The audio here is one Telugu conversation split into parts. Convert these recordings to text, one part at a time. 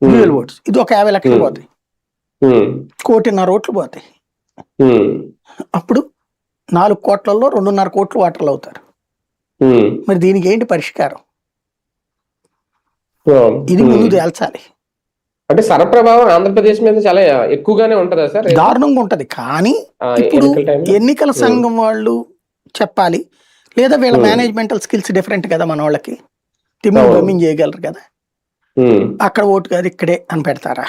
Dual oats. ఇది ఒక 50 లక్షలు పోతాయి, 1.5 కోట్లు పోతాయి. అప్పుడు 4 కోట్లలో 2.5 కోట్లు ఓటర్లు అవుతారు. మరి దీనికి ఏంటి పరిష్కారం? ఇది ముందు తేల్చాలి. అంటే సరప్రభావం ఆంధ్రప్రదేశ్ మీద చాలా ఎక్కువగానే ఉంటదా సార్? దారుణంగా ఉంటది. కానీ ఇప్పుడు ఎన్నికల సంఘం వాళ్ళు చెప్పాలి, లేదా వీళ్ళ మేనేజ్మెంటల్ స్కిల్స్ డిఫరెంట్ కదా మన వాళ్ళకి, తిమ్మిని బమ్మింగ్ చేయగలరు కదా. అక్కడ ఓటు కాదు ఇక్కడే అని పెడతారా?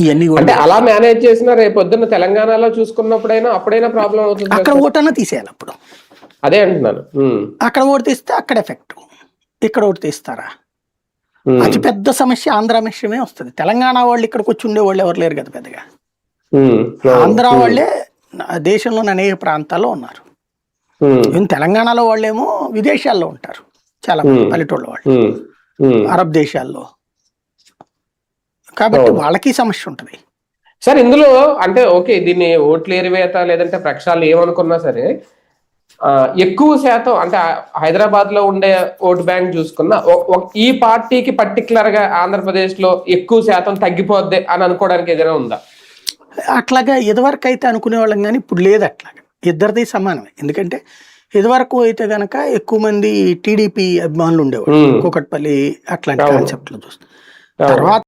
ఇవన్నీ అంటే అలా మేనేజ్ చేసినా రేపు పొద్దున్న తెలంగాణలో చూసుకున్నప్పుడైనా అప్పుడైనా ప్రాబ్లం అవుతుంది. అక్కడ ఓటు అన్నా తీసేయాలి. అప్పుడు అదే అంటున్నాను. అక్కడ ఓటు తీస్తే అక్కడ ఎఫెక్ట్, ఇక్కడ ఓటు తీస్తారా? అతి పెద్ద సమస్య ఆంధ్ర విషయమే వస్తుంది. తెలంగాణ వాళ్ళు ఇక్కడికి వచ్చి ఉండేవాళ్ళు ఎవరు లేరు కదా పెద్దగా. ఆంధ్ర వాళ్ళే దేశంలోని అనేక ప్రాంతాల్లో ఉన్నారు. తెలంగాణలో వాళ్ళేమో విదేశాల్లో ఉంటారు, చాలా మంది పల్లెటూళ్ళ వాళ్ళు అరబ్ దేశాల్లో. కాబట్టి వాళ్ళకి సమస్య ఉంటుంది సార్ ఇందులో. అంటే ఓకే, దీన్ని ఓట్లు ఏరివేత లేదంటే ప్రక్షాళన ఏమనుకున్నా సరే, ఎక్కువ శాతం అంటే హైదరాబాద్ లో ఉండే ఓట్ బ్యాంక్ చూసుకున్నా ఈ పార్టీకి పర్టికులర్ గా ఆంధ్రప్రదేశ్ లో ఎక్కువ శాతం తగ్గిపోద్ది అని అనుకోవడానికి ఏదైనా ఉందా? అట్లాగా ఇదివరకు అయితే అనుకునేవాళ్ళం, కానీ ఇప్పుడు లేదు. అట్లాగా ఇద్దరిది సమానమే. ఎందుకంటే ఇదివరకు అయితే గనక ఎక్కువ మంది టీడీపీ అభిమానులు ఉండేవాళ్ళు, కూకట్పల్లి అట్లాంటి కాన్సెప్ట్లు చూస్తే. తర్వాత